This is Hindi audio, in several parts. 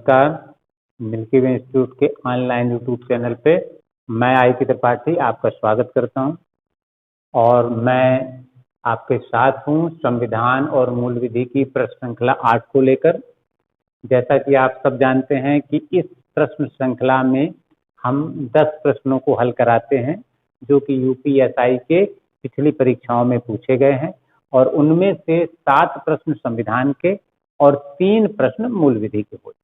नमस्कार। मिल्की वे इंस्टीट्यूट के ऑनलाइन यूट्यूब चैनल पे मैं आई.पी. त्रिपाठी आपका स्वागत करता हूं और मैं आपके साथ हूं संविधान और मूल विधि की प्रश्न श्रृंखला 8 को लेकर। जैसा कि आप सब जानते हैं कि इस प्रश्न श्रृंखला में हम 10 प्रश्नों को हल कराते हैं जो कि यूपीएसआई के पिछली परीक्षाओं में पूछे गए हैं और उनमें से 7 प्रश्न संविधान के और 3 प्रश्न मूल विधि के होते हैं।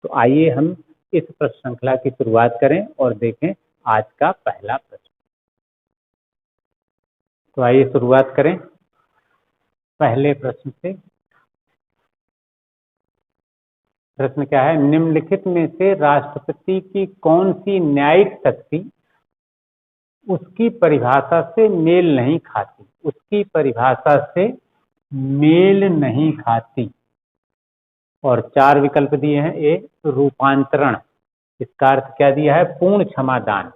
तो आइए हम इस प्रश्न श्रृंखला की शुरुआत करें और देखें आज का पहला प्रश्न। तो आइए शुरुआत करें पहले प्रश्न से। प्रश्न क्या है? निम्नलिखित में से राष्ट्रपति की कौन सी न्यायिक शक्ति उसकी परिभाषा से मेल नहीं खाती? उसकी परिभाषा से मेल नहीं खाती। और 4 विकल्प दिए हैं। ए, रूपांतरण, इसका अर्थ क्या दिया है? पूर्ण क्षमादान।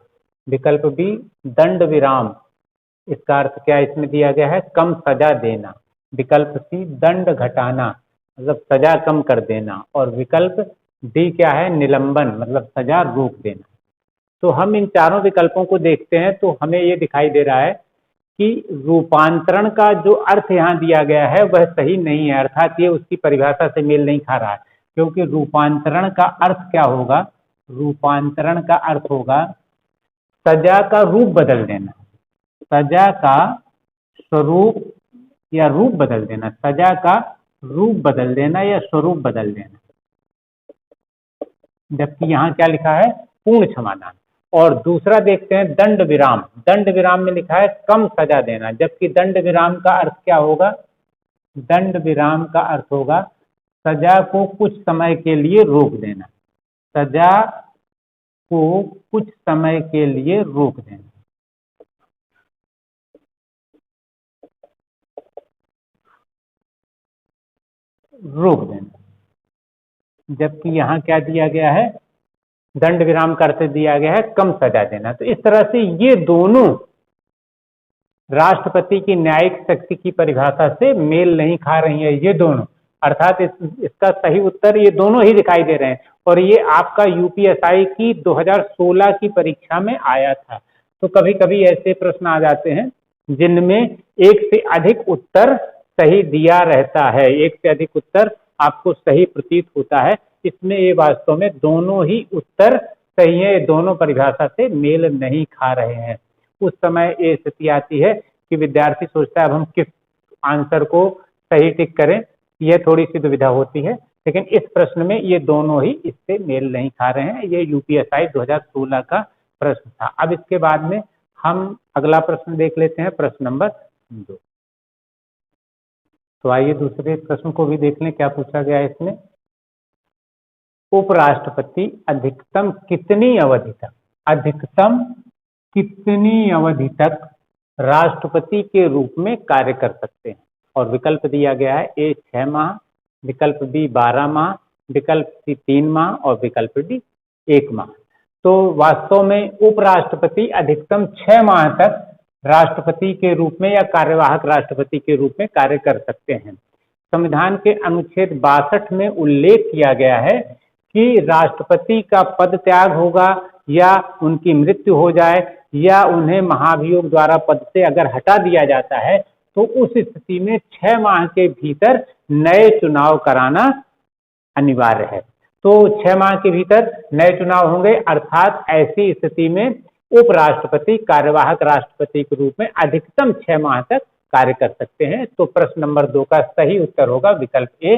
विकल्प बी, दंड विराम, इसका अर्थ क्या इसमें दिया गया है? कम सजा देना। विकल्प सी, दंड घटाना, मतलब सजा कम कर देना। और विकल्प डी क्या है? निलंबन, मतलब सजा रोक देना। तो हम इन चारों विकल्पों को देखते हैं तो हमें ये दिखाई दे रहा है कि रूपांतरण का जो अर्थ यहाँ दिया गया है वह सही नहीं है, अर्थात ये उसकी परिभाषा से मेल नहीं खा रहा है। क्योंकि रूपांतरण का अर्थ क्या होगा? रूपांतरण का अर्थ होगा सजा का रूप बदल देना, सजा का स्वरूप या रूप बदल देना, सजा का रूप बदल देना या स्वरूप बदल देना। जबकि यहाँ क्या लिखा है? पूर्ण क्षमादान। और दूसरा देखते हैं दंड विराम। दंड विराम में लिखा है कम सजा देना, जबकि दंड विराम का अर्थ क्या होगा? दंड विराम का अर्थ होगा सजा को कुछ समय के लिए रोक देना, सजा को कुछ समय के लिए रोक देना। रोक देना। जबकि यहाँ क्या दिया गया है? दंड विराम का अर्थ दिया गया है कम सजा देना। तो इस तरह से ये दोनों राष्ट्रपति की न्यायिक शक्ति की परिभाषा से मेल नहीं खा रही है, ये दोनों। अर्थात इसका सही उत्तर ये दोनों ही दिखाई दे रहे हैं और ये आपका यूपीएसआई की 2016 की परीक्षा में आया था। तो कभी कभी ऐसे प्रश्न आ जाते हैं जिनमें एक से अधिक उत्तर सही दिया रहता है, एक से अधिक उत्तर आपको सही प्रतीत होता है। इसमें ये वास्तव में दोनों ही उत्तर सही है, दोनों परिभाषा से मेल नहीं खा रहे हैं। उस समय ये स्थिति आती है कि विद्यार्थी सोचता है अब हम किस आंसर को सही टिक करें, यह थोड़ी सी दुविधा होती है। लेकिन इस प्रश्न में ये दोनों ही इससे मेल नहीं खा रहे हैं। ये यूपीएसआई 2016 का प्रश्न था। अब इसके बाद में हम अगला प्रश्न देख लेते हैं, प्रश्न नंबर 2। तो आइए दूसरे प्रश्न को भी देख लें क्या पूछा गया है इसमें। उपराष्ट्रपति अधिकतम कितनी अवधि तक, अधिकतम कितनी अवधि तक राष्ट्रपति के रूप में कार्य कर सकते हैं? और विकल्प दिया गया है। ए 6 माह, विकल्प बी 12 माह, विकल्प सी 3 माह और विकल्प डी 1 माह। तो वास्तव में उपराष्ट्रपति अधिकतम 6 माह तक राष्ट्रपति के रूप में या कार्यवाहक राष्ट्रपति के रूप में कार्य कर सकते हैं। संविधान के अनुच्छेद 62 में उल्लेख किया गया है कि राष्ट्रपति का पद त्याग होगा या उनकी मृत्यु हो जाए या उन्हें महाभियोग द्वारा पद से अगर हटा दिया जाता है तो उस स्थिति में 6 माह के भीतर नए चुनाव कराना अनिवार्य है। तो 6 माह के भीतर नए चुनाव होंगे, अर्थात ऐसी स्थिति में उपराष्ट्रपति कार्यवाहक राष्ट्रपति के रूप में अधिकतम 6 माह तक कार्य कर सकते हैं। तो प्रश्न नंबर 2 का सही उत्तर होगा विकल्प ए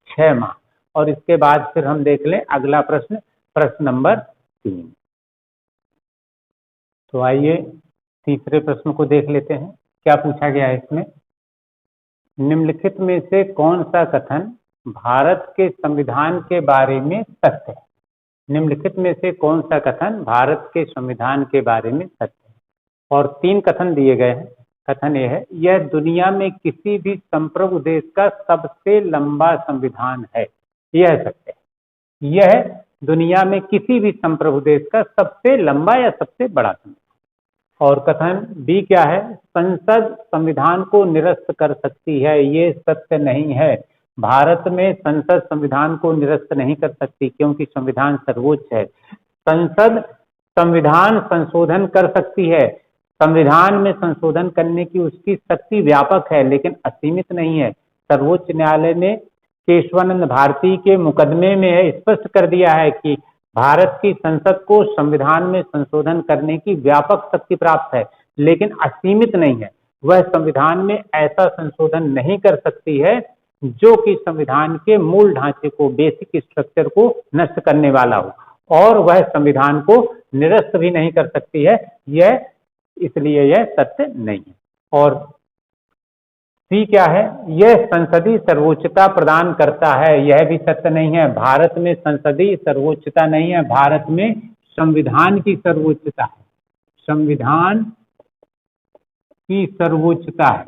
6 माह। और इसके बाद फिर हम देख लें अगला प्रश्न, प्रश्न नंबर 3। तो आइए तीसरे प्रश्न को देख लेते हैं क्या पूछा गया है इसमें। निम्नलिखित में से कौन सा कथन भारत के संविधान के बारे में सत्य है? निम्नलिखित में से कौन सा कथन भारत के संविधान के बारे में सत्य है? और 3 कथन दिए गए हैं। कथन यह है, यह दुनिया में किसी भी संप्रभु देश का सबसे लंबा संविधान है। यह सत्य है। यह दुनिया में किसी भी संप्रभु देश का सबसे लंबा या सबसे बड़ा संविधान। और कथन बी क्या है? संसद संविधान को निरस्त कर सकती है। ये सत्य नहीं है। भारत में संसद संविधान को निरस्त नहीं कर सकती क्योंकि संविधान सर्वोच्च है। संसद संविधान संशोधन कर सकती है, संविधान में संशोधन करने की उसकी शक्ति व्यापक है लेकिन असीमित नहीं है। सर्वोच्च न्यायालय ने केशवानंद भारती के मुकदमे में स्पष्ट कर दिया है कि भारत की संसद को संविधान में संशोधन करने की व्यापक शक्ति प्राप्त है लेकिन असीमित नहीं है। वह संविधान में ऐसा संशोधन नहीं कर सकती है जो कि संविधान के मूल ढांचे को, बेसिक स्ट्रक्चर को नष्ट करने वाला हो, और वह संविधान को निरस्त भी नहीं कर सकती है। यह इसलिए यह सत्य नहीं है। और सी क्या है? यह संसदीय सर्वोच्चता प्रदान करता है, यह भी सत्य नहीं है। भारत में संसदीय सर्वोच्चता नहीं है, भारत में संविधान की सर्वोच्चता है, संविधान की सर्वोच्चता है।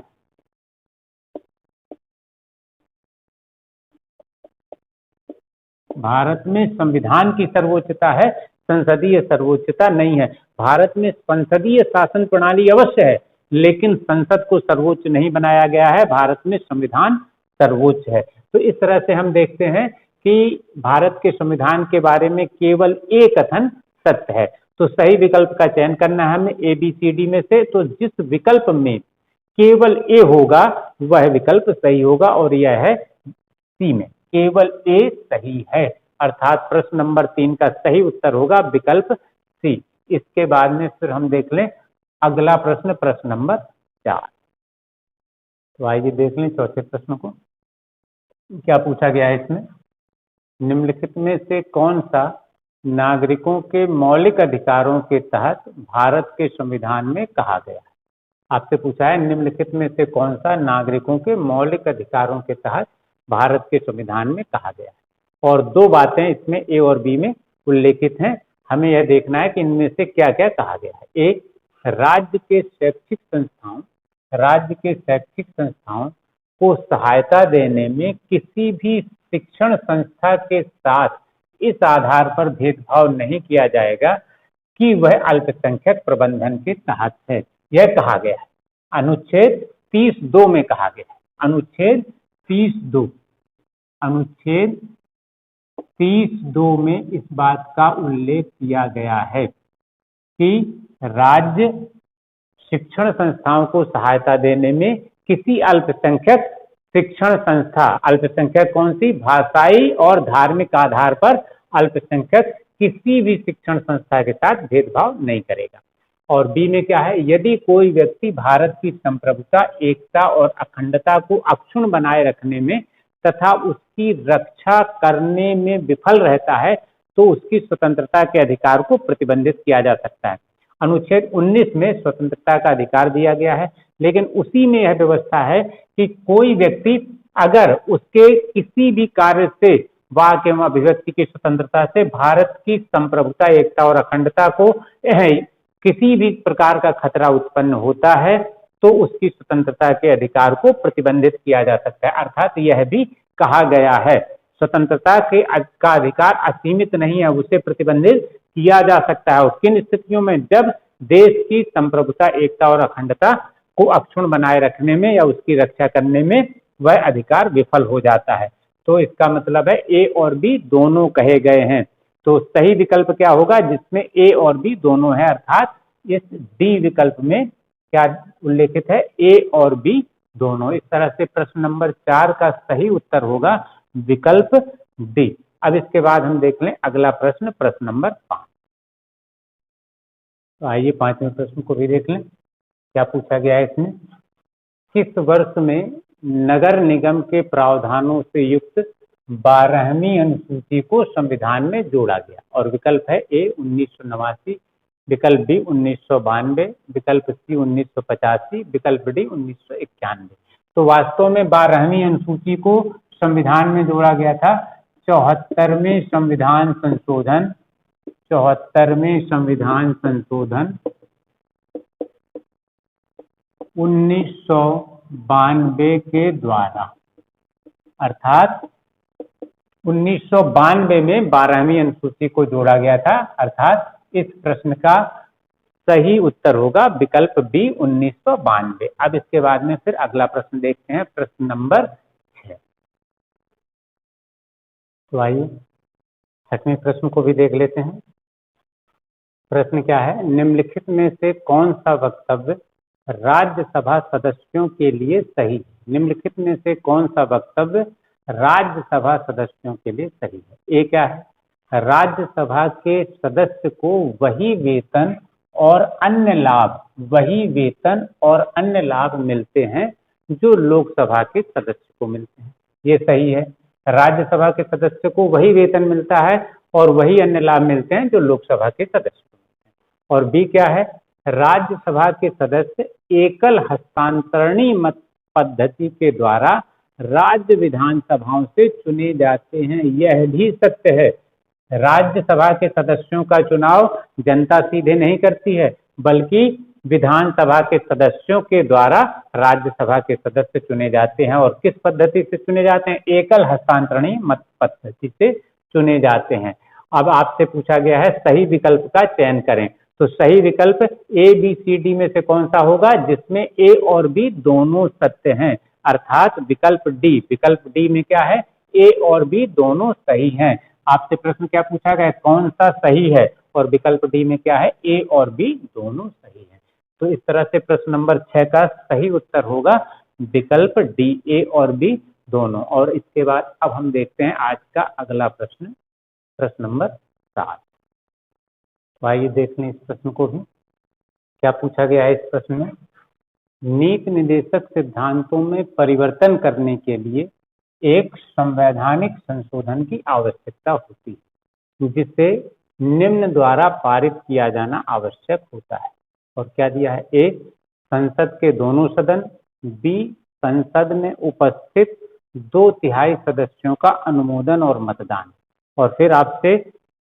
भारत में संविधान की सर्वोच्चता है, संसदीय सर्वोच्चता नहीं है। भारत में संसदीय शासन प्रणाली अवश्य है लेकिन संसद को सर्वोच्च नहीं बनाया गया है, भारत में संविधान सर्वोच्च है। तो इस तरह से हम देखते हैं कि भारत के संविधान के बारे में केवल एक कथन सत्य है। तो सही विकल्प का चयन करना है हमें ABCD में से। तो जिस विकल्प में केवल ए होगा वह विकल्प सही होगा और यह है सी में केवल ए सही है, अर्थात प्रश्न नंबर 3 का सही उत्तर होगा विकल्प सी। इसके बाद में फिर हम देख लें अगला प्रश्न, प्रश्न नंबर 4। तो आइए देख लें चौथे प्रश्न को। क्या पूछा गया है इसमें? निम्नलिखित में से कौन सा नागरिकों के मौलिक अधिकारों के तहत भारत के संविधान में कहा गया है? आपसे पूछा है निम्नलिखित में से कौन सा नागरिकों के मौलिक अधिकारों के तहत भारत के संविधान में कहा गया है। और दो बातें इसमें ए और बी में उल्लेखित हैं, हमें यह देखना है कि इनमें से क्या क्या कहा गया है। एक, राज्य के शैक्षिक संस्थाओं को सहायता देने में किसी भी शिक्षण संस्था के साथ इस आधार पर भेदभाव नहीं किया जाएगा कि वह अल्पसंख्यक प्रबंधन के तहत है, यह कहा गया है। अनुच्छेद 30(2) में कहा गया है। अनुच्छेद 30(2) में इस बात का उल्लेख किया गया है कि राज्य शिक्षण संस्थाओं को सहायता देने में किसी अल्पसंख्यक शिक्षण संस्था, अल्पसंख्यक कौन सी? भाषाई और धार्मिक आधार पर अल्पसंख्यक किसी भी शिक्षण संस्था के साथ भेदभाव नहीं करेगा। और बी में क्या है? यदि कोई व्यक्ति भारत की संप्रभुता, एकता और अखंडता को अक्षुण्ण बनाए रखने में तथा उसकी रक्षा करने में विफल रहता है तो उसकी स्वतंत्रता के अधिकार को प्रतिबंधित किया जा सकता है। अनुच्छेद 19 में स्वतंत्रता का अधिकार दिया गया है लेकिन उसी में यह व्यवस्था है कि कोई व्यक्ति अगर उसके किसी भी कार्य से, वाक एवं अभिव्यक्ति की स्वतंत्रता से भारत की संप्रभुता, एकता और अखंडता को किसी भी प्रकार का खतरा उत्पन्न होता है तो उसकी स्वतंत्रता के अधिकार को प्रतिबंधित किया जा सकता है। अर्थात यह भी कहा गया है स्वतंत्रता का अधिकार असीमित नहीं है, उसे प्रतिबंधित किया जा सकता है। किन स्थितियों में? जब देश की संप्रभुता, एकता और अखंडता को अक्षुण्ण बनाए रखने में या उसकी रक्षा करने में वह अधिकार विफल हो जाता है। तो इसका मतलब है ए और बी दोनों कहे गए हैं। तो सही विकल्प क्या होगा? जिसमें ए और बी दोनों है, अर्थात इस डी विकल्प में क्या उल्लेखित है? ए और बी दोनों। इस तरह से प्रश्न नंबर 4 का सही उत्तर होगा विकल्प डी। अब इसके बाद हम देख लें अगला प्रश्न, प्रश्न नंबर 5। तो आइए 5वें प्रश्न को भी देख लें। क्या पूछा गया है इसमें? किस वर्ष में नगर निगम के प्रावधानों से युक्त 12वीं अनुसूची को संविधान में जोड़ा गया? और विकल्प है ए 1989, विकल्प बी 1992, विकल्प सी 1985, विकल्प डी 1991। तो वास्तव में 12वीं अनुसूची को संविधान में जोड़ा गया था 74वें संविधान संशोधन 1992 के द्वारा। अर्थात 1992 में 12वीं अनुसूची को जोड़ा गया था, अर्थात इस प्रश्न का सही उत्तर होगा विकल्प बी 1992। अब इसके बाद में फिर अगला प्रश्न देखते हैं, प्रश्न नंबर 6। तो आइए 6वें प्रश्न को भी देख लेते हैं। प्रश्न क्या है, निम्नलिखित में से कौन सा वक्तव्य राज्यसभा सदस्यों के लिए सही है? निम्नलिखित में से कौन सा वक्तव्य राज्यसभा सदस्यों के लिए सही है? ये क्या है, राज्यसभा के सदस्य को वही वेतन और अन्य लाभ मिलते हैं जो लोकसभा के सदस्य को मिलते हैं। ये सही है, राज्यसभा के सदस्य को वही वेतन मिलता है और वही अन्य लाभ मिलते हैं जो लोकसभा के सदस्य को मिलते हैं। और बी क्या है, राज्यसभा के सदस्य एकल हस्तांतरणी मत पद्धति के द्वारा राज्य विधानसभाओं से चुने जाते हैं। यह भी सत्य है, राज्यसभा के सदस्यों का चुनाव जनता सीधे नहीं करती है, बल्कि विधानसभा के सदस्यों के द्वारा राज्यसभा के सदस्य चुने जाते हैं। और किस पद्धति से चुने जाते हैं? एकल हस्तांतरणी मत पद्धति से चुने जाते हैं। अब आपसे पूछा गया है सही विकल्प का चयन करें, तो सही विकल्प ए बी सी डी में से कौन सा होगा जिसमें ए और बी दोनों सत्य हैं, अर्थात विकल्प डी में क्या है, ए और बी दोनों सही हैं। आपसे प्रश्न क्या पूछा गया, कौन सा सही है, और विकल्प डी में क्या है, ए और बी दोनों सही है। तो इस तरह से प्रश्न नंबर 6 का सही उत्तर होगा विकल्प डी, ए और बी दोनों। और इसके बाद अब हम देखते हैं आज का अगला प्रश्न, प्रश्न नंबर 7। तो आइए देख लें इस प्रश्न को भी, क्या पूछा गया है इस प्रश्न में। नीति निर्देशक सिद्धांतों में परिवर्तन करने के लिए एक संवैधानिक संशोधन की आवश्यकता होती है जिसे निम्न द्वारा पारित किया जाना आवश्यक होता है। और क्या दिया है, ए संसद के दोनों सदन, बी संसद में उपस्थित 2/3 सदस्यों का अनुमोदन और मतदान। और फिर आपसे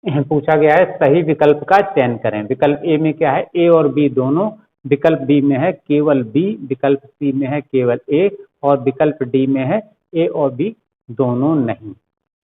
पूछा गया है सही विकल्प का चयन करें। विकल्प ए में क्या है, ए और बी दोनों, विकल्प बी में है केवल बी, विकल्प सी में है केवल ए, और विकल्प डी में है ए और बी दोनों नहीं।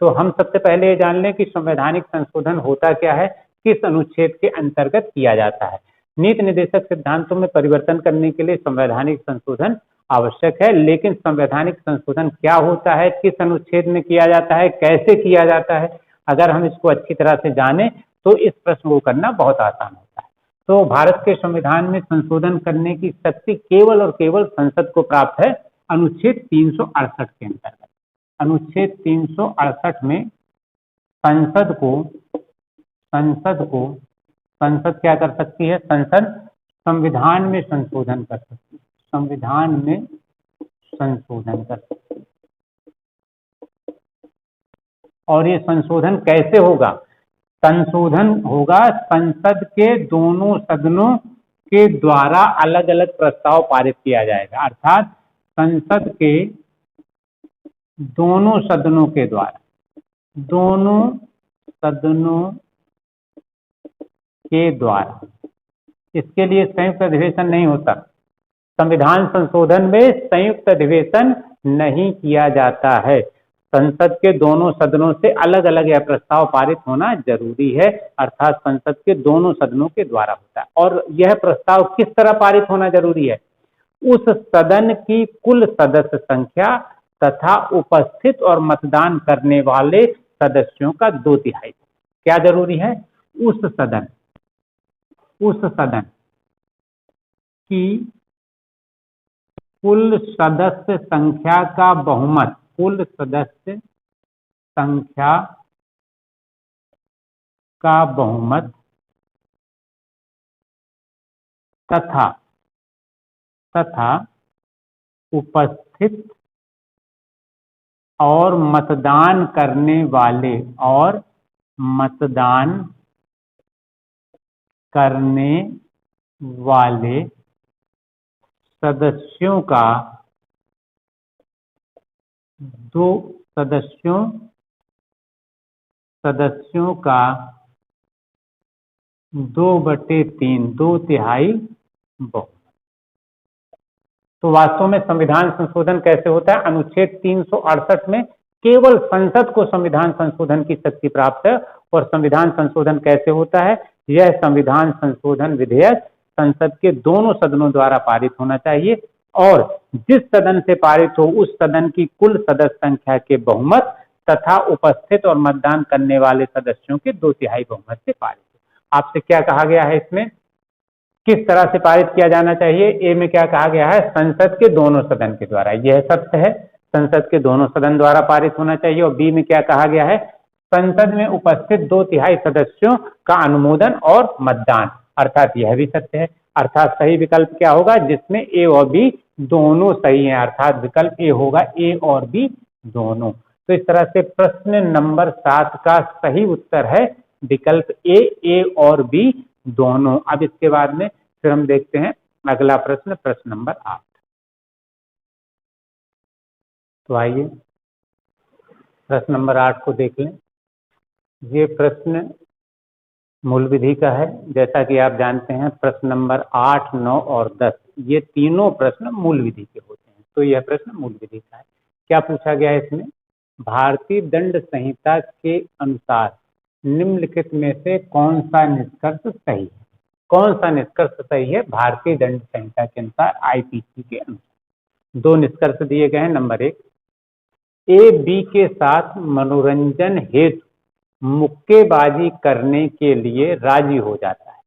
तो हम सबसे पहले ये जान लें कि संवैधानिक संशोधन होता क्या है, किस अनुच्छेद के अंतर्गत किया जाता है। नीति निर्देशक सिद्धांतों में परिवर्तन करने के लिए संवैधानिक संशोधन आवश्यक है, लेकिन संवैधानिक संशोधन क्या होता है, किस अनुच्छेद में किया जाता है, कैसे किया जाता है, अगर हम इसको अच्छी तरह से जाने तो इस प्रश्न को करना बहुत आसान होता है। तो भारत के संविधान में संशोधन करने की शक्ति केवल और केवल संसद को प्राप्त है अनुच्छेद 368 के अंतर्गत। अनुच्छेद 368 में संसद क्या कर सकती है, संसद संविधान में संशोधन कर सकती है, संविधान में संशोधन कर सकती है। और ये संशोधन कैसे होगा, संशोधन होगा संसद के दोनों सदनों के द्वारा अलग अलग प्रस्ताव पारित किया जाएगा, अर्थात संसद के दोनों सदनों के द्वारा, दोनों सदनों के द्वारा। इसके लिए संयुक्त अधिवेशन नहीं होता, संविधान संशोधन में संयुक्त अधिवेशन नहीं किया जाता है, संसद के दोनों सदनों से अलग अलग यह प्रस्ताव पारित होना जरूरी है, अर्थात संसद के दोनों सदनों के द्वारा होता है। और यह प्रस्ताव किस तरह पारित होना जरूरी है, उस सदन की कुल सदस्य संख्या तथा उपस्थित और मतदान करने वाले सदस्यों का 2/3। क्या जरूरी है, उस सदन की कुल सदस्य संख्या का बहुमत, कुल सदस्य संख्या का बहुमत तथा उपस्थित और मतदान करने वाले सदस्यों का सदस्यों का 2/3, 2/3 बहुमत। तो वास्तव में संविधान संशोधन कैसे होता है, अनुच्छेद 368 में केवल संसद को संविधान संशोधन की शक्ति प्राप्त है। और संविधान संशोधन कैसे होता है, यह संविधान संशोधन विधेयक संसद के दोनों सदनों द्वारा पारित होना चाहिए, और जिस सदन से पारित हो उस सदन की कुल सदस्य संख्या के बहुमत तथा उपस्थित और मतदान करने वाले सदस्यों के 2/3 बहुमत से पारित। आपसे क्या कहा गया है, इसमें किस तरह से पारित किया जाना चाहिए? ए में क्या कहा गया है? संसद के दोनों सदन के द्वारा। यह सत्य है, संसद के दोनों सदन द्वारा पारित होना चाहिए। और बी में क्या कहा गया है? संसद में उपस्थित 2/3 सदस्यों का अनुमोदन और मतदान, अर्थात यह भी सत्य है। अर्थात सही विकल्प क्या होगा? जिसमें ए और बी दोनों सही हैं, अर्थात विकल्प ए होगा, ए और बी दोनों। तो इस तरह से प्रश्न नंबर 7 का सही उत्तर है विकल्प ए और बी दोनों। अब इसके बाद में फिर हम देखते हैं अगला प्रश्न, प्रश्न नंबर 8। तो आइए प्रश्न नंबर 8 को देख लें। ये प्रश्न मूल विधि का है। जैसा कि आप जानते हैं प्रश्न नंबर 8, 9 और 10 ये तीनों प्रश्न मूल विधि के होते हैं। तो यह प्रश्न मूल विधि का है। क्या पूछा गया है इसमें? भारतीय दंड संहिता के अनुसार निम्नलिखित में से कौन सा निष्कर्ष सही है? कौन सा निष्कर्ष सही है भारतीय दंड संहिता के अनुसार, आईपीसी के अनुसार? दो निष्कर्ष दिए गए हैं। नंबर 1, ए बी के साथ मनोरंजन हेतु मुक्केबाजी करने के लिए राजी हो जाता है।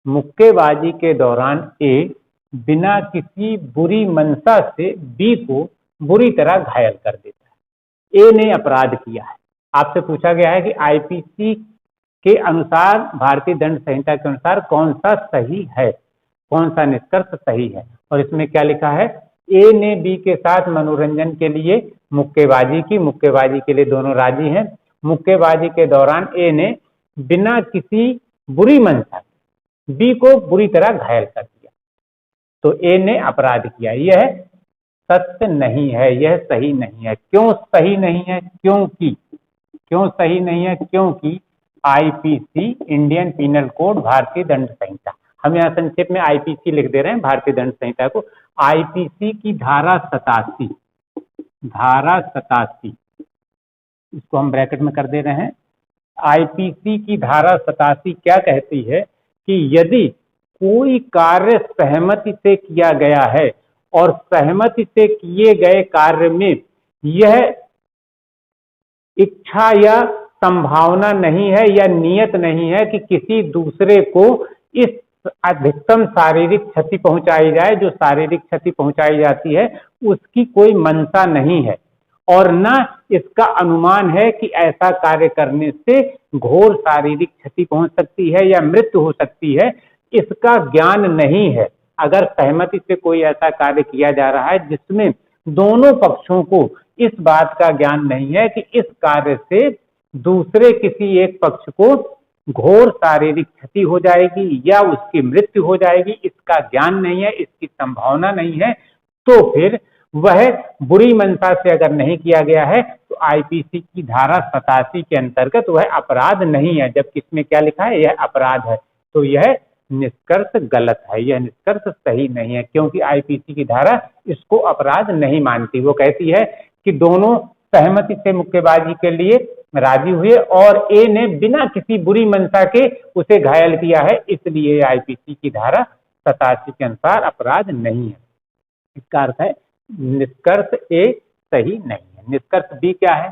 मुक्केबाजी के दौरान ए बिना किसी बुरी मंशा से बी को बुरी तरह घायल कर देता है। ए ने अपराध किया है। आपसे पूछा गया है कि आईपीसी के अनुसार, भारतीय दंड संहिता के अनुसार कौन सा सही है, कौन सा निष्कर्ष सही है? और इसमें क्या लिखा है? ए ने बी के साथ मनोरंजन के लिए मुक्केबाजी की, मुक्केबाजी के लिए दोनों राजी हैं। मुक्केबाजी के दौरान ए ने बिना किसी बुरी मंशा से बी को बुरी तरह घायल कर दिया, तो ए ने अपराध किया। यह सत्य नहीं है, यह सही नहीं है। क्यों सही नहीं है? क्यों सही नहीं है? क्योंकि आईपीसी, इंडियन पीनल कोड, भारतीय दंड संहिता, हम यहाँ संक्षेप में आईपीसी लिख दे रहे हैं भारतीय दंड संहिता को। आईपीसी की धारा 87, इसको हम ब्रैकेट में कर दे रहे हैं। आईपीसी की धारा 87 क्या कहती है कि यदि कोई कार्य सहमति से किया गया है और सहमति से किए गए कार्य में यह इच्छा या संभावना नहीं है या नियत नहीं है कि किसी दूसरे को इस अधिकतम शारीरिक क्षति पहुंचाई जाए, जो शारीरिक क्षति पहुंचाई जाती है उसकी कोई मंशा नहीं है, और न इसका अनुमान है कि ऐसा कार्य करने से घोर शारीरिक क्षति पहुंच सकती है या मृत्यु हो सकती है, इसका ज्ञान नहीं है। अगर सहमति से कोई ऐसा कार्य किया जा रहा है जिसमें दोनों पक्षों को इस बात का ज्ञान नहीं है कि इस कार्य से दूसरे किसी एक पक्ष को घोर शारीरिक क्षति हो जाएगी या उसकी मृत्यु हो जाएगी, इसका ज्ञान नहीं है, इसकी संभावना नहीं है, तो फिर वह बुरी मंशा से अगर नहीं किया गया है तो आईपीसी की धारा 87 के अंतर्गत वह अपराध नहीं है। जबकि इसमें क्या लिखा है? यह अपराध है। तो यह निष्कर्ष गलत है, यह निष्कर्ष सही नहीं है, क्योंकि आईपीसी की धारा इसको अपराध नहीं मानती। वो कहती है कि दोनों सहमति से मुक्केबाजी के लिए राजी हुए और ए ने बिना किसी बुरी मंशा के उसे घायल किया है, इसलिए आईपीसी की धारा 87 के अनुसार अपराध नहीं है। इसका अर्थ है निष्कर्ष ए सही नहीं है। निष्कर्ष बी क्या है?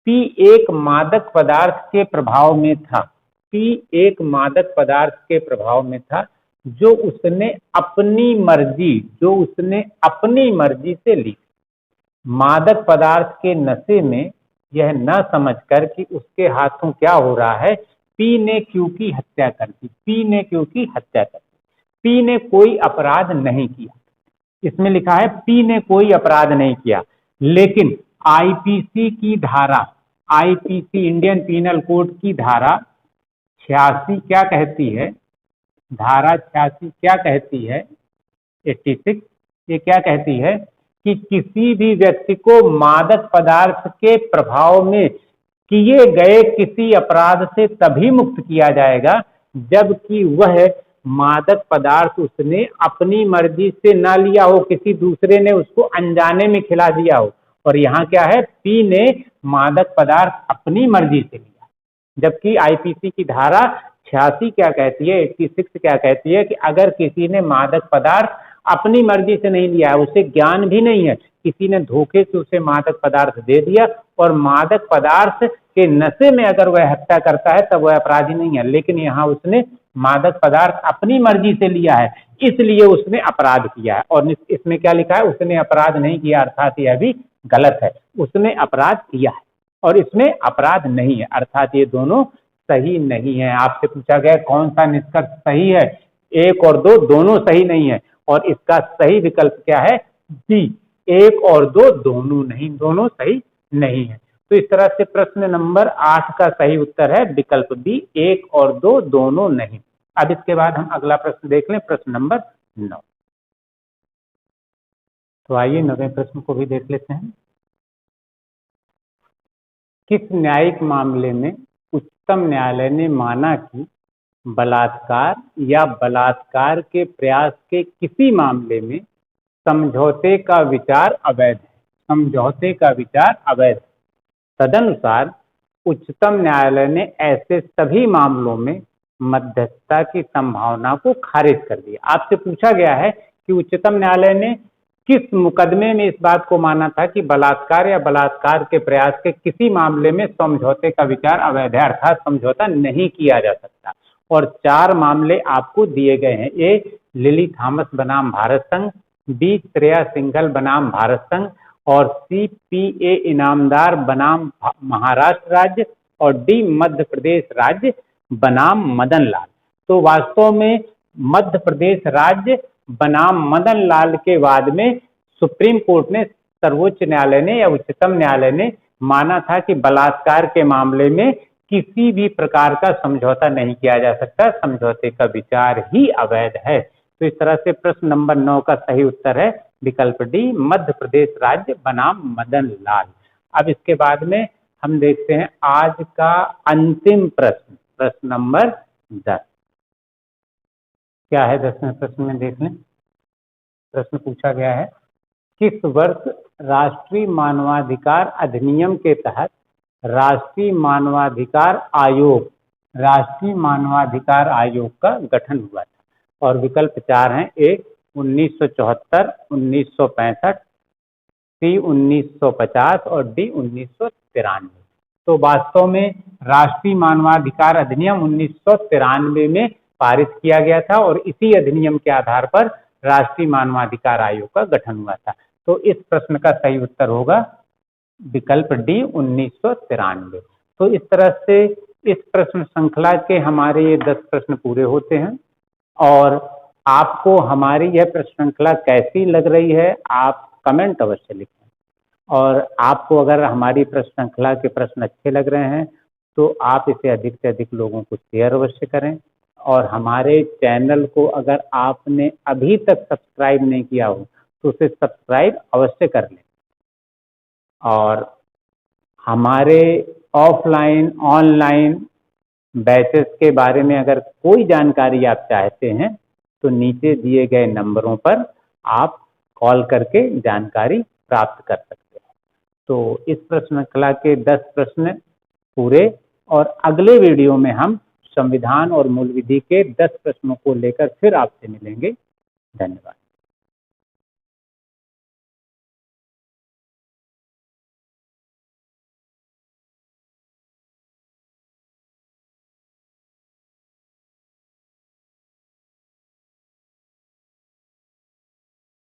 पी एक मादक पदार्थ के प्रभाव में था। पी एक मादक पदार्थ के प्रभाव में था जो उसने अपनी मर्जी से ली। मादक पदार्थ के नशे में यह न समझकर कि उसके हाथों क्या हो रहा है, पी ने क्यू की हत्या कर दी। पी ने कोई अपराध नहीं किया। इसमें लिखा है पी ने कोई अपराध नहीं किया, लेकिन आईपीसी की धारा, आईपीसी इंडियन पीनल कोड की धारा 86 क्या कहती है? धारा 86 क्या कहती है? 86 ये क्या कहती है कि किसी भी व्यक्ति को मादक पदार्थ के प्रभाव में किए गए किसी अपराध से तभी मुक्त किया जाएगा जबकि वह मादक पदार्थ उसने अपनी मर्जी से ना लिया हो, किसी दूसरे ने उसको अनजाने में खिला दिया हो। और यहाँ क्या है? पी ने मादक पदार्थ अपनी मर्जी से लिया, जबकि आईपीसी की धारा 86 क्या कहती है, 86 क्या कहती है कि अगर किसी ने मादक पदार्थ अपनी मर्जी से नहीं लिया है, उसे ज्ञान भी नहीं है, किसी ने धोखे से उसे मादक पदार्थ दे दिया और मादक पदार्थ के नशे में अगर वह हत्या करता है तब वह अपराधी नहीं है। लेकिन यहाँ उसने मादक पदार्थ अपनी मर्जी से लिया है, इसलिए उसने अपराध किया है। और इसमें क्या लिखा है, उसने अपराध नहीं किया, अर्थात यह भी गलत है। उसने अपराध किया है और इसमें अपराध नहीं है, अर्थात ये दोनों सही नहीं है। आपसे पूछा गया कौन सा निष्कर्ष सही है, 1 और 2 दोनों सही नहीं है, और इसका सही विकल्प क्या है, बी, 1 और 2 दोनों नहीं, दोनों सही नहीं है। तो इस तरह से प्रश्न नंबर 8 का सही उत्तर है विकल्प बी, 1 और 2 दोनों नहीं। अब इसके बाद हम अगला प्रश्न देख लें, प्रश्न नंबर 9। तो आइए 9वें प्रश्न को भी देख लेते हैं। किस न्यायिक मामले में उच्चतम न्यायालय ने माना कि बलात्कार या बलात्कार के प्रयास के किसी मामले में समझौते का विचार अवैध है, समझौते का विचार अवैध है। तदनुसार उच्चतम न्यायालय ने ऐसे सभी मामलों में मध्यस्थता की संभावना को खारिज कर दिया। आपसे पूछा गया है कि उच्चतम न्यायालय ने किस मुकदमे में इस बात को माना था कि बलात्कार या बलात्कार के प्रयास के किसी मामले में समझौते का विचार अवैध है, अर्थात समझौता नहीं किया जा सकता। और 4 मामले आपको दिए गए हैं। ए, लिली थॉमस बनाम भारत संघ, बी, श्रेया सिंघल बनाम भारत संघ, और सी, पी.ए. इनामदार बनाम महाराष्ट्र राज्य, और डी, मध्य प्रदेश राज्य बनाम मदन लाल। तो वास्तव में मध्य प्रदेश राज्य बनाम मदन लाल के वाद में सुप्रीम कोर्ट ने, सर्वोच्च न्यायालय ने या उच्चतम न्यायालय ने माना था कि बलात्कार के मामले में किसी भी प्रकार का समझौता नहीं किया जा सकता, समझौते का विचार ही अवैध है। तो इस तरह से प्रश्न नंबर 9 का सही उत्तर है विकल्प डी, मध्य प्रदेश राज्य बनाम मदन लाल। अब इसके बाद में हम देखते हैं आज का अंतिम प्रश्न, प्रश्न नंबर 10। क्या है 10वें प्रश्न में देख लें। प्रश्न पूछा गया है, किस वर्ष राष्ट्रीय मानवाधिकार अधिनियम के तहत राष्ट्रीय मानवाधिकार आयोग, राष्ट्रीय मानवाधिकार आयोग का गठन हुआ था? और विकल्प 4 हैं, ए 1974, 1965, सी 1950 और डी 1993। तो वास्तव में राष्ट्रीय मानवाधिकार अधिनियम 1993 में पारित किया गया था और इसी अधिनियम के आधार पर राष्ट्रीय मानवाधिकार आयोग का गठन हुआ था। तो इस प्रश्न का सही उत्तर होगा विकल्प डी 1993। तो इस तरह से इस प्रश्न श्रृंखला के हमारे ये 10 प्रश्न पूरे होते हैं। और आपको हमारी यह प्रश्न श्रृंखला कैसी लग रही है आप कमेंट अवश्य लिखें। और आपको अगर हमारी प्रश्न श्रृंखला के प्रश्न अच्छे लग रहे हैं तो आप इसे अधिक से अधिक लोगों को शेयर अवश्य करें। और हमारे चैनल को अगर आपने अभी तक सब्सक्राइब नहीं किया हो तो उसे सब्सक्राइब अवश्य कर लें। और हमारे ऑफलाइन ऑनलाइन बैचेस के बारे में अगर कोई जानकारी आप चाहते हैं तो नीचे दिए गए नंबरों पर आप कॉल करके जानकारी प्राप्त कर सकते हैं। तो इस प्रश्न श्रृंखला के 10 प्रश्न पूरे, और अगले वीडियो में हम संविधान और मूल विधि के 10 प्रश्नों को लेकर फिर आपसे मिलेंगे। धन्यवाद।